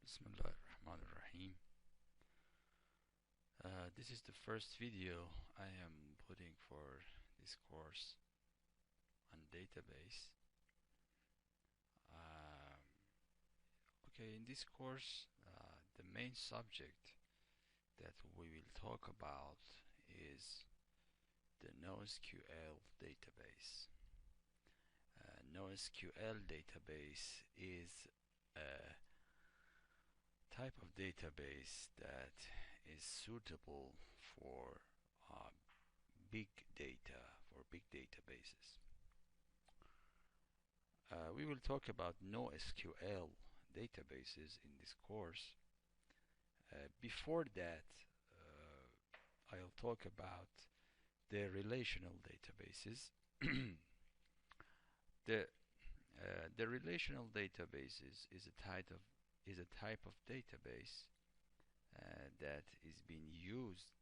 Bismillah ar-Rahman ar-Rahim. This is the first video I am putting for this course on database. Um, okay, in this course, the main subject that we will talk about is the NoSQL database. NoSQL database is a type of database that is suitable for uh, big data, for big databases. We will talk about NoSQL databases in this course. Before that, I'll talk about the relational databases. the the relational databases is a type of database that is being used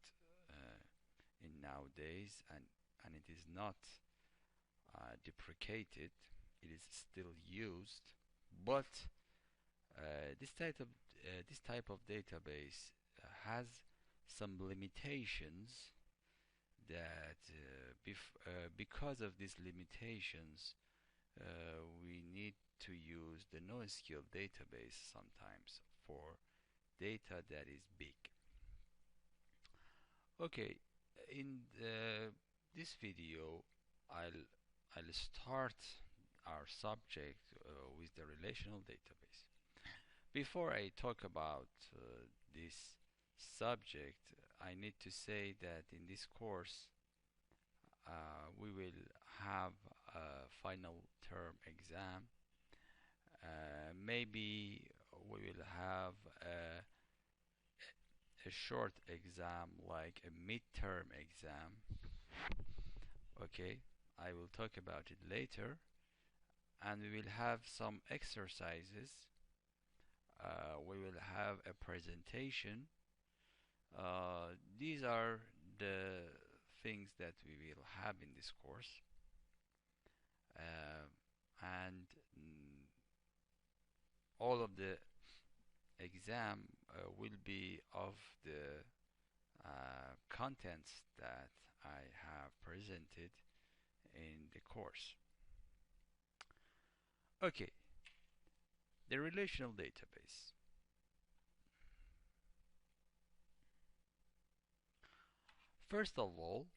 in nowadays, and it is not deprecated. It is still used, but this type of database has some limitations that because of these limitations we need to use the NoSQL database sometimes for data that is big. Okay, in this video I'll start our subject with the relational database. Before I talk about this subject, I need to say that in this course we will have a final term exam. Maybe we will have a short exam like a midterm exam. Okay, I will talk about it later, and we will have some exercises. We will have a presentation. These are the things that we will have in this course, and all of the exam will be of the contents that I have presented in the course. Okay, the relational database. First of all,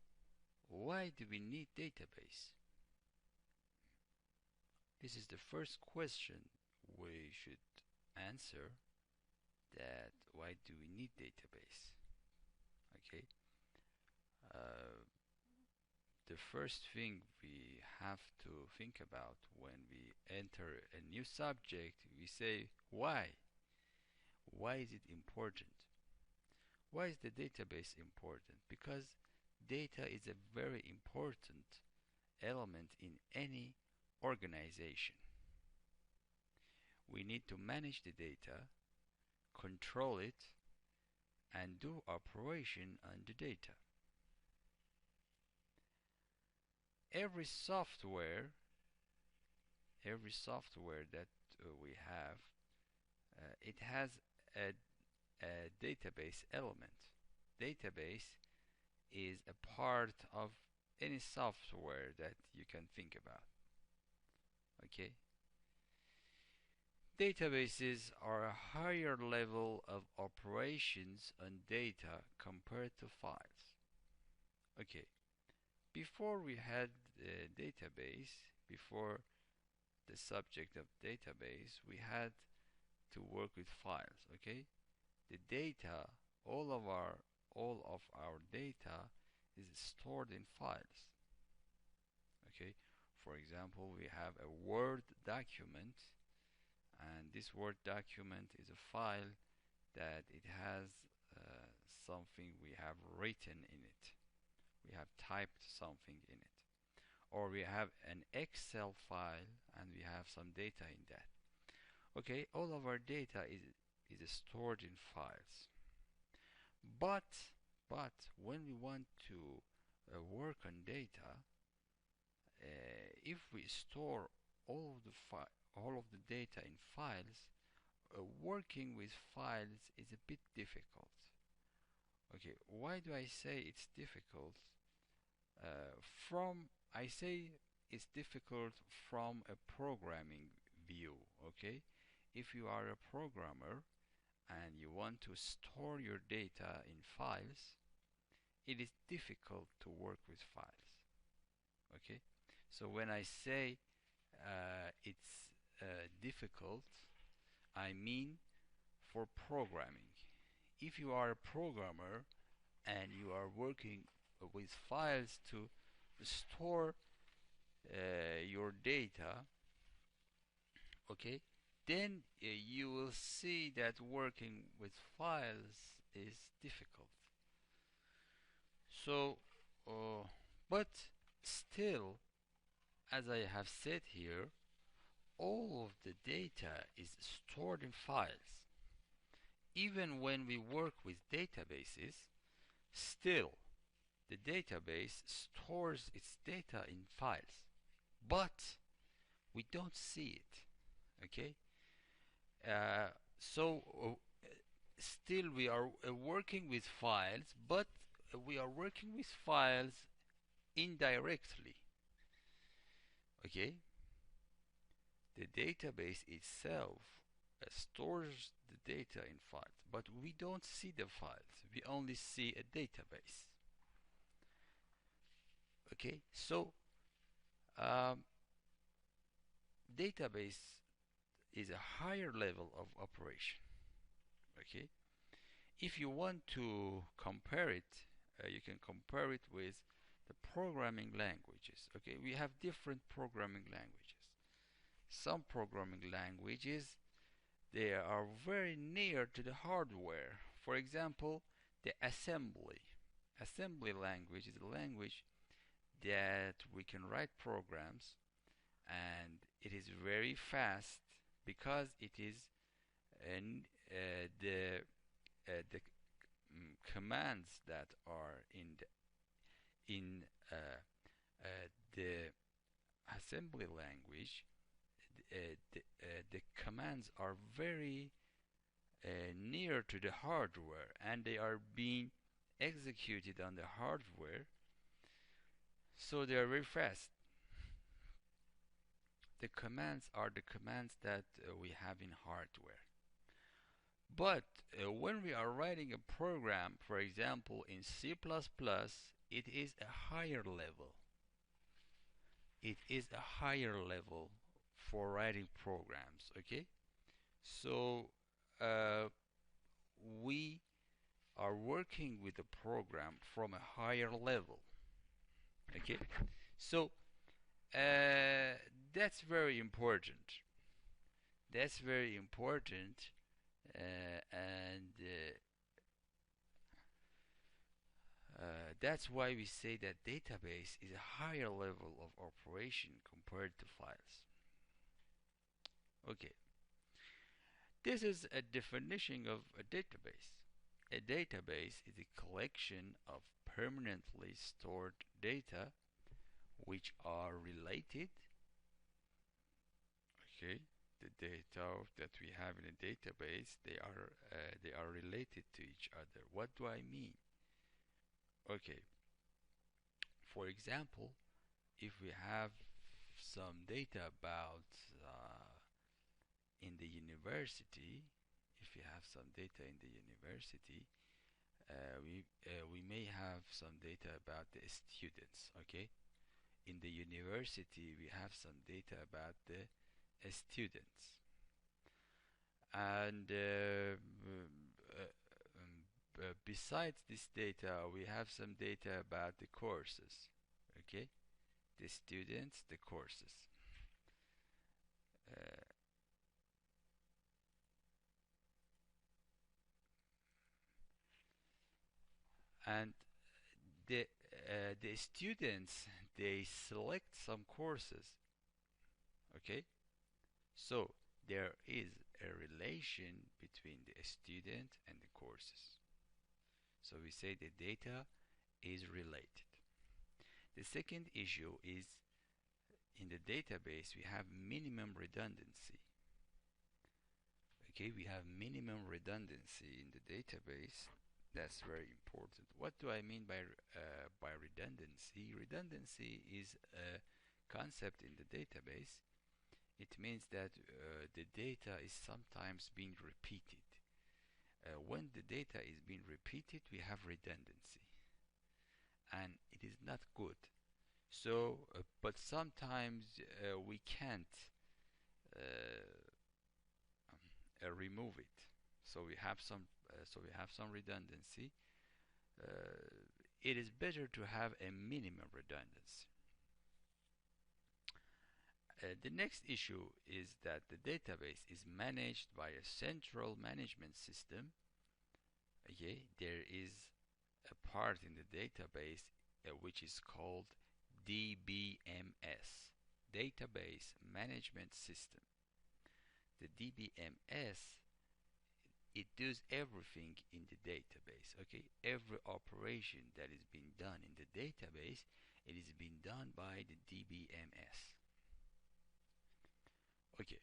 why do we need database? This is the first question we should answer, that why do we need database? Okay, the first thing we have to think about when we enter a new subject, we say why? Why is it important? Why is the database important? Because data is a very important element in any organization. We need to manage the data, control it, and do operation on the data. Every software that we have, it has a database element. Database is a part of any software that you can think about. Okay? Databases are a higher level of operations on data compared to files. Okay, before we had the database, before the subject of database, we had to work with files. Okay, the data, all of our data is stored in files. Okay, for example, we have a Word document, and this Word document is a file that it has something we have written in it. We have typed something in it. Or we have an Excel file and we have some data in that. Okay, all of our data is stored in files. But when we want to work on data, if we store all of the data in files, working with files is a bit difficult. Okay, why do I say it's difficult? From I say it's difficult from a programming view. Okay, if you are a programmer and you want to store your data in files, it is difficult to work with files. Okay, so when I say it's difficult, I mean for programming. If you are a programmer and you are working with files to store your data, okay, then you will see that working with files is difficult. So, uh, but still, as I have said here, all of the data is stored in files. Even when we work with databases, still the database stores its data in files, but we don't see it. Okay, uh, so still we are working with files, but we are working with files indirectly. Okay, the database itself stores the data in files, but we don't see the files, we only see a database. Okay, so um, database is a higher level of operation. Okay, if you want to compare it, you can compare it with the programming languages. Okay, we have different programming languages. Some programming languages, they are very near to the hardware. For example, the assembly language is a language that we can write programs, and it is very fast because it is the commands that are in the assembly language, the commands are very near to the hardware, and they are being executed on the hardware, so they are very fast. The commands are the commands that we have in hardware. But when we are writing a program, for example in C++, it is a higher level. It is a higher level for writing programs. Okay, so we are working with a program from a higher level. Okay, so that's very important. That's very important, and that's why we say that database is a higher level of operation compared to files. Okay, this is a definition of a database. A database is a collection of permanently stored data which are related. Okay, the data that we have in a database, they are related to each other. What do I mean? Okay, for example, if we have some data about in the university, if we have some data in the university, we may have some data about the students. Okay, in the university we have some data about the students, and besides this data we have some data about the courses. Okay, the students, the courses, uh, and the students, they select some courses. Okay, so there is a relation between the student and the courses, so we say the data is related. The second issue is, in the database we have minimum redundancy. Okay, we have minimum redundancy in the database. That's very important. What do I mean by redundancy? Redundancy is a concept in the database. It means that the data is sometimes being repeated. When the data is being repeated, we have redundancy, and it is not good. So, but sometimes we can't uh, remove it. So we have some redundancy. It is better to have a minimum redundancy. The next issue is that the database is managed by a central management system. Okay, there is a part in the database which is called DBMS, Database Management System. The DBMS, it does everything in the database. Okay, every operation that is being done in the database, it is being done by the DBMS. Okay,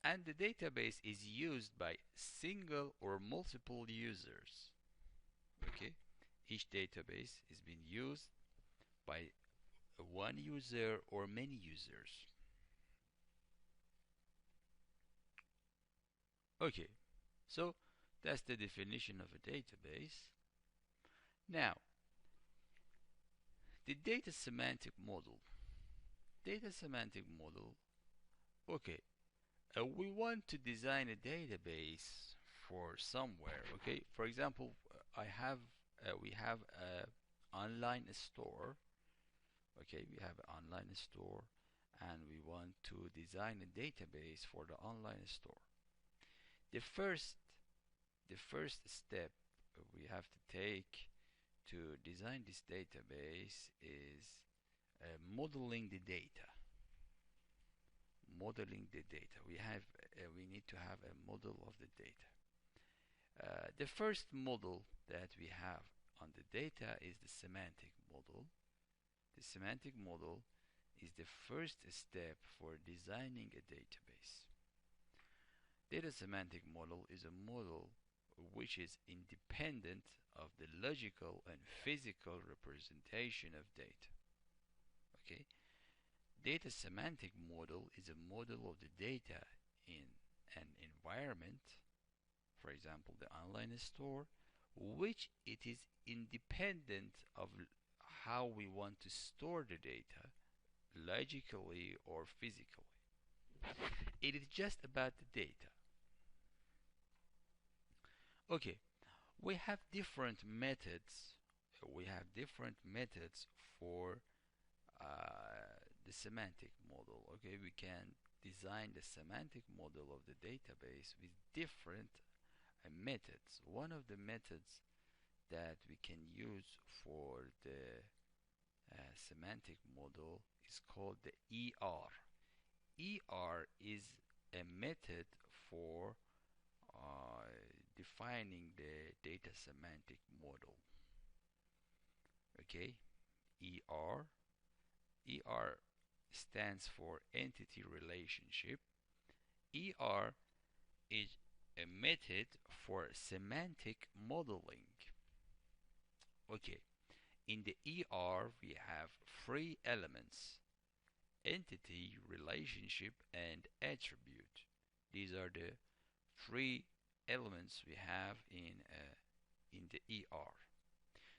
and the database is used by single or multiple users. Okay, each database is being used by one user or many users. Okay, so that's the definition of a database. Now, the data semantic model. Data semantic model. Okay, we want to design a database for somewhere. Okay, for example, we have a online store. Okay, we have an online store, and we want to design a database for the online store. The first the first step we have to take to design this database is modeling the data. Modeling the data. We need to have a model of the data. The first model that we have on the data is the semantic model. The semantic model is the first step for designing a database. Data semantic model is a model which is independent of the logical and physical representation of data. Okay? Data semantic model is a model of the data in an environment, for example, the online store, which it is independent of how we want to store the data, logically or physically. It is just about the data. Okay, we have different methods. We have different methods for the semantic model. Okay, we can design the semantic model of the database with different methods. One of the methods that we can use for the semantic model is called the ER. ER is a method for defining the data semantic model. Okay, ER. ER stands for entity relationship. ER is a method for semantic modeling. Okay, in the ER we have three elements: entity, relationship, and attribute. These are the three elements we have in the ER.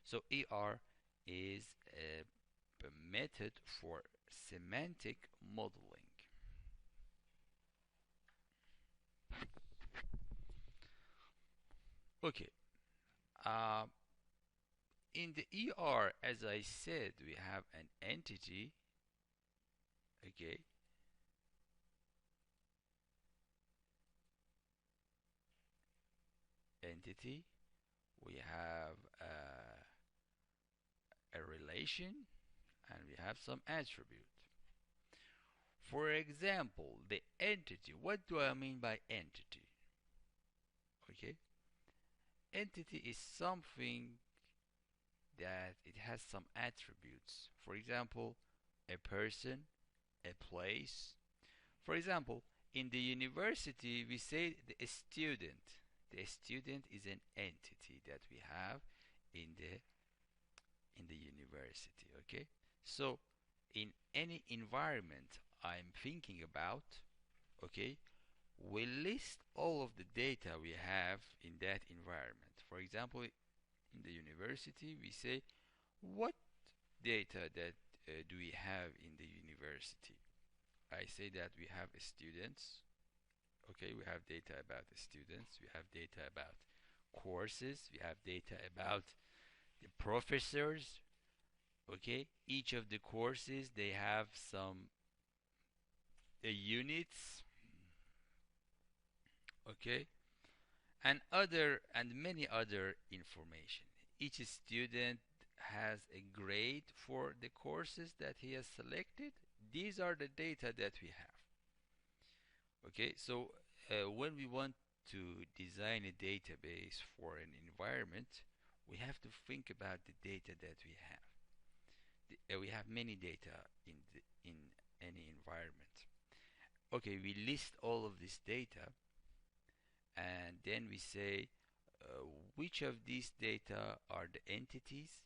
So ER is a method for semantic modeling. Okay. Uh, in the ER, as I said, we have an entity. Okay. Entity. We have a relation, and we have some attribute. For example, the entity. What do I mean by entity? Okay. Entity is something that it has some attributes. For example, a person, a place. For example, In the university, we say the student. The student is an entity that we have in the university. Okay, so in any environment I'm thinking about, okay, we list all of the data we have in that environment. For example, in the university, we say what data that do we have in the university. I say that we have students. Okay, we have data about the students. We have data about courses. We have data about the professors. Okay, each of the courses they have some units. Okay, and many other information. Each student has a grade for the courses that he has selected. These are the data that we have. Okay, so when we want to design a database for an environment, we have to think about the data that we have. We have many data in any environment. Okay, we list all of this data, and then we say which of these data are the entities,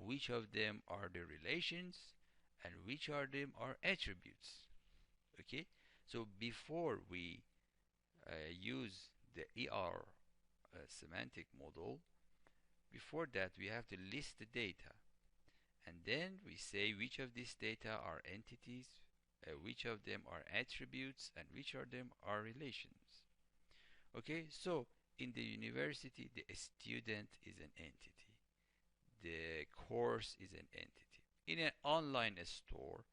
which of them are the relations, and which of them are attributes. Okay, so before we use the ER semantic model, before that we have to list the data, and then we say which of these data are entities, which of them are attributes, and which of them are relations. Okay, so in the university, the student is an entity, the course is an entity. In an online store,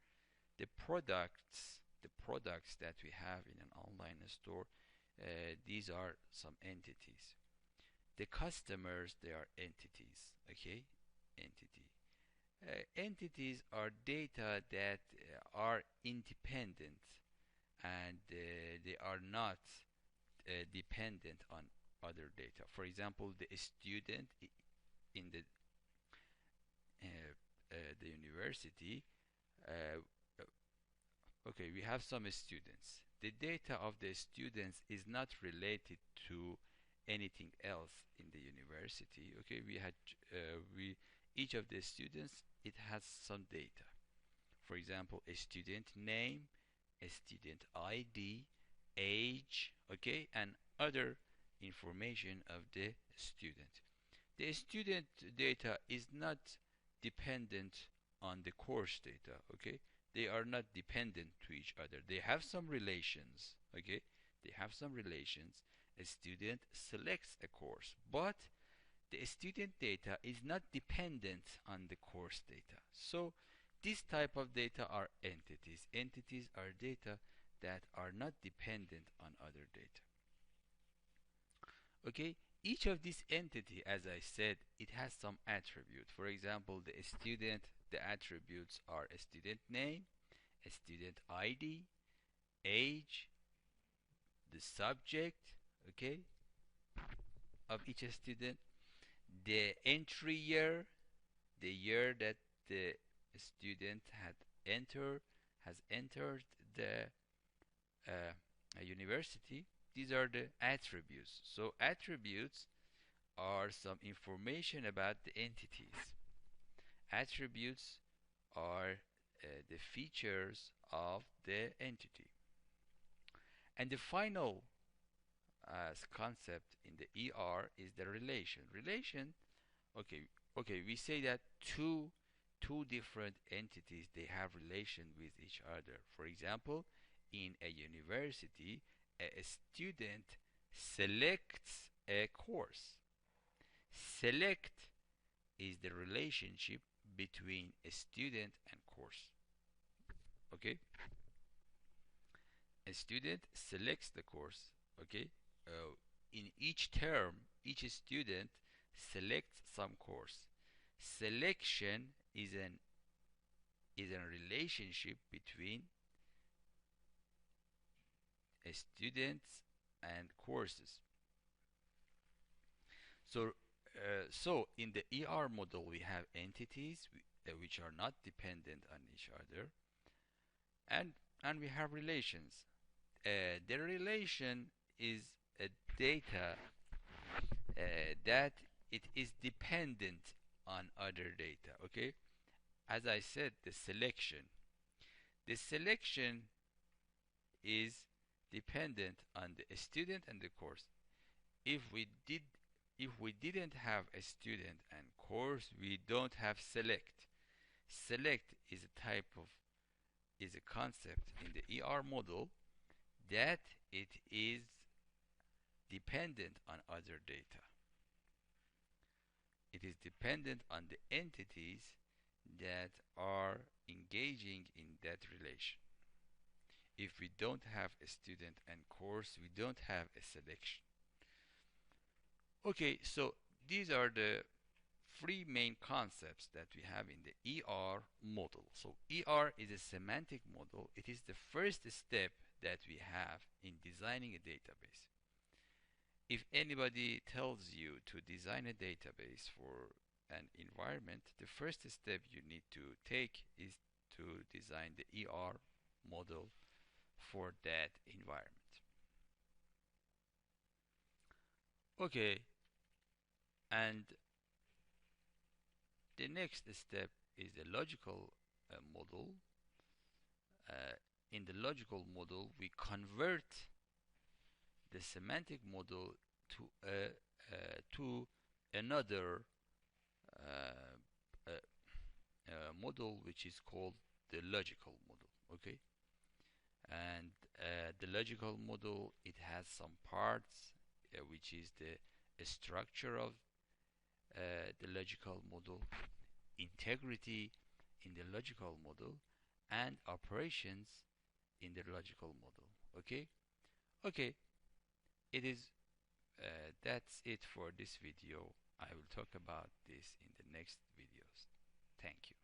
the products that we have in an online store, these are some entities. The customers, they are entities. Okay, entity. Entities are data that are independent, and they are not dependent on other data. For example, the student in the university. Uh, okay, we have some students. The data of the students is not related to anything else in the university. Okay, we each of the students, it has some data. For example, a student name, a student ID, age, okay, and other information of the student. The student data is not dependent on the course data. Okay, they are not dependent to each other. They have some relations. Okay, they have some relations. A student selects a course, but the student data is not dependent on the course data. So this type of data are entities. Entities are data that are not dependent on other data. Okay, each of these entity, as I said, it has some attribute. For example, the student, the attributes are a student name, a student ID, age, the subject, okay, of each student, the entry year, the year that the student has entered the university. These are the attributes. So attributes are some information about the entities. Attributes are the features of the entity. And the final concept in the ER is the relation. Relation, okay, we say that two different entities, they have relation with each other. For example, in a university, a student selects a course. Select is the relationship between a student and course. Okay, a student selects the course. Okay, in each term, each student selects some course. Selection is a relationship between students and courses. So in the ER model, we have entities which are not dependent on each other, and we have relations. the relation is a data that it is dependent on other data. Okay, as I said, the selection is dependent on the student and the course. If we didn't have a student and course, we don't have select. Select is a concept in the ER model that it is dependent on other data. It is dependent on the entities that are engaging in that relation. If we don't have a student and course, we don't have a selection. Okay, so these are the three main concepts that we have in the ER model. So ER is a semantic model. It is the first step that we have in designing a database. If anybody tells you to design a database for an environment, the first step you need to take is to design the ER model for that environment. Okay, and the next step is the logical model. In the logical model, we convert the semantic model to another uh, model, which is called the logical model. Okay, and the logical model, it has some parts, which is the structure of the logical model, integrity in the logical model, and operations in the logical model. Okay, okay, it is that's it for this video. I will talk about this in the next videos. Thank you.